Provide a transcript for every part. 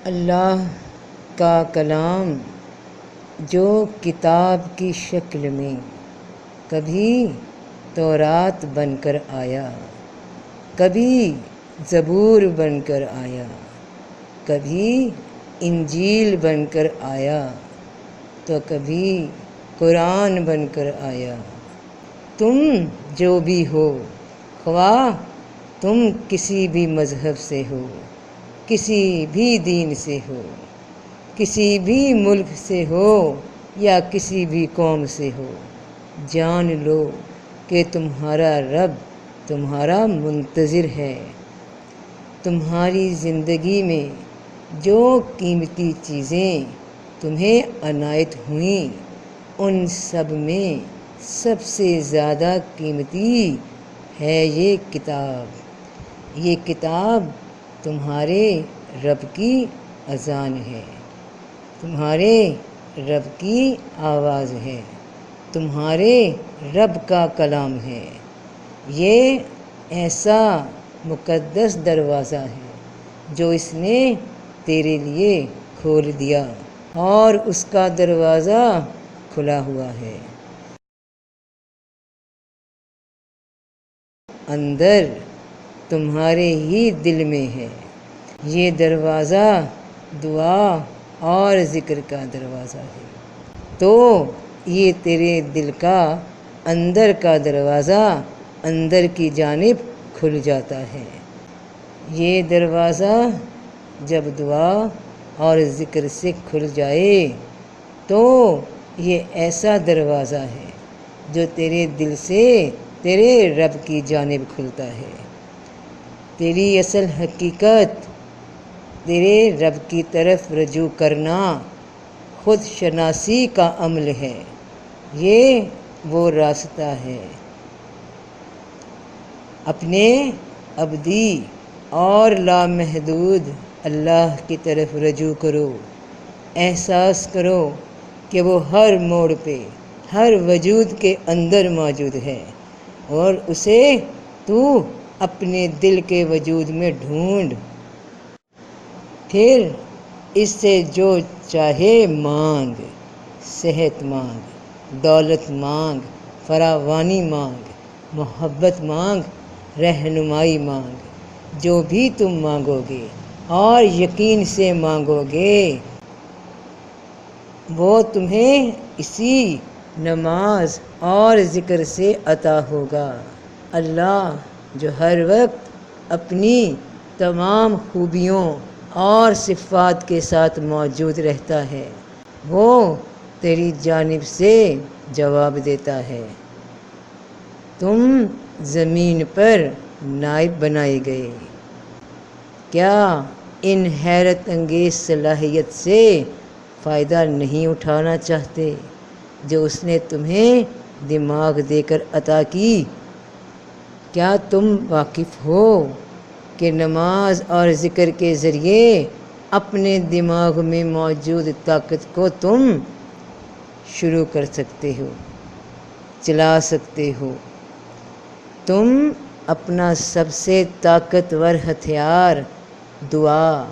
اللہ کا کلام جو کتاب کی شکل میں کبھی تورات بن کر آیا، کبھی زبور بن کر آیا، کبھی انجیل بن کر آیا تو کبھی قرآن بن کر آیا۔ تم جو بھی ہو، خواہ تم کسی بھی مذہب سے ہو، کسی بھی دین سے ہو، کسی بھی ملک سے ہو یا کسی بھی قوم سے ہو، جان لو کہ تمہارا رب تمہارا منتظر ہے۔ تمہاری زندگی میں جو قیمتی چیزیں تمہیں عنایت ہوئیں، ان سب میں سب سے زیادہ قیمتی ہے یہ کتاب۔ یہ کتاب تمہارے رب کی اذان ہے، تمہارے رب کی آواز ہے، تمہارے رب کا کلام ہے۔ یہ ایسا مقدس دروازہ ہے جو اس نے تیرے لیے کھول دیا اور اس کا دروازہ کھلا ہوا ہے۔ اندر تمہارے ہی دل میں ہے۔ یہ دروازہ دعا اور ذکر کا دروازہ ہے، تو یہ تیرے دل کا اندر کا دروازہ اندر کی جانب کھل جاتا ہے۔ یہ دروازہ جب دعا اور ذکر سے کھل جائے تو یہ ایسا دروازہ ہے جو تیرے دل سے تیرے رب کی جانب کھلتا ہے۔ تیری اصل حقیقت تیرے رب کی طرف رجوع کرنا خود شناسی کا عمل ہے۔ یہ وہ راستہ ہے۔ اپنے ابدی اور لامحدود اللہ کی طرف رجوع کرو۔ احساس کرو کہ وہ ہر موڑ پہ، ہر وجود کے اندر موجود ہے اور اسے تو اپنے دل کے وجود میں ڈھونڈ۔ پھر اس سے جو چاہے مانگ، صحت مانگ، دولت مانگ، فراوانی مانگ، محبت مانگ، رہنمائی مانگ۔ جو بھی تم مانگو گے اور یقین سے مانگو گے وہ تمہیں اسی نماز اور ذکر سے عطا ہوگا۔ اللہ جو ہر وقت اپنی تمام خوبیوں اور صفات کے ساتھ موجود رہتا ہے، وہ تیری جانب سے جواب دیتا ہے۔ تم زمین پر نائب بنائے گئے، کیا ان حیرت انگیز صلاحیت سے فائدہ نہیں اٹھانا چاہتے جو اس نے تمہیں دماغ دے کر عطا کی؟ کیا تم واقف ہو کہ نماز اور ذکر کے ذریعے اپنے دماغ میں موجود طاقت کو تم شروع کر سکتے ہو، چلا سکتے ہو؟ تم اپنا سب سے طاقتور ہتھیار دعا،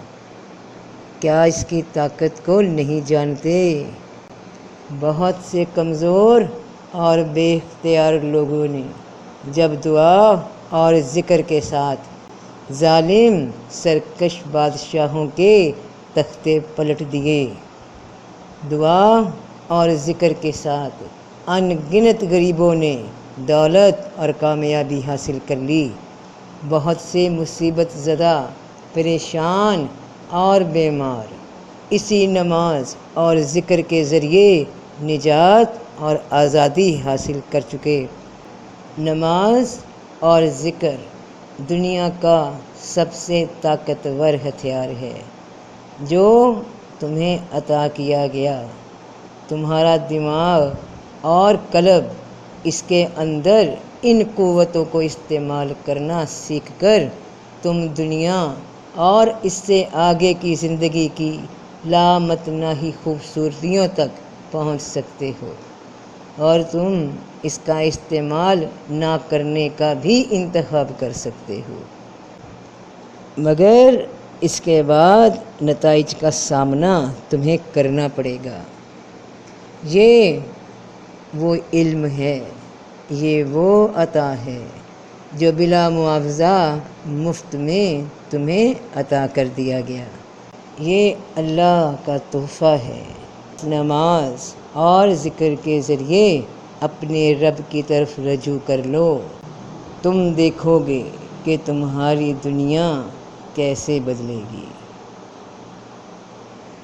کیا اس کی طاقت کو نہیں جانتے؟ بہت سے کمزور اور بے اختیار لوگوں نے جب دعا اور ذکر کے ساتھ ظالم سرکش بادشاہوں کے تختے پلٹ دیے، دعا اور ذکر کے ساتھ ان گنت غریبوں نے دولت اور کامیابی حاصل کر لی۔ بہت سے مصیبت زدہ، پریشان اور بیمار اسی نماز اور ذکر کے ذریعے نجات اور آزادی حاصل کر چکے۔ نماز اور ذکر دنیا کا سب سے طاقتور ہتھیار ہے جو تمہیں عطا کیا گیا۔ تمہارا دماغ اور قلب اس کے اندر ان قوتوں کو استعمال کرنا سیکھ کر تم دنیا اور اس سے آگے کی زندگی کی لامتناہی خوبصورتیوں تک پہنچ سکتے ہو، اور تم اس کا استعمال نہ کرنے کا بھی انتخاب کر سکتے ہو۔ مگر اس کے بعد نتائج کا سامنا تمہیں کرنا پڑے گا۔ یہ وہ علم ہے، یہ وہ عطا ہے جو بلا معاوضہ مفت میں تمہیں عطا کر دیا گیا۔ یہ اللہ کا تحفہ ہے۔ نماز اور ذکر کے ذریعے اپنے رب کی طرف رجوع کر لو، تم دیکھو گے کہ تمہاری دنیا کیسے بدلے گی۔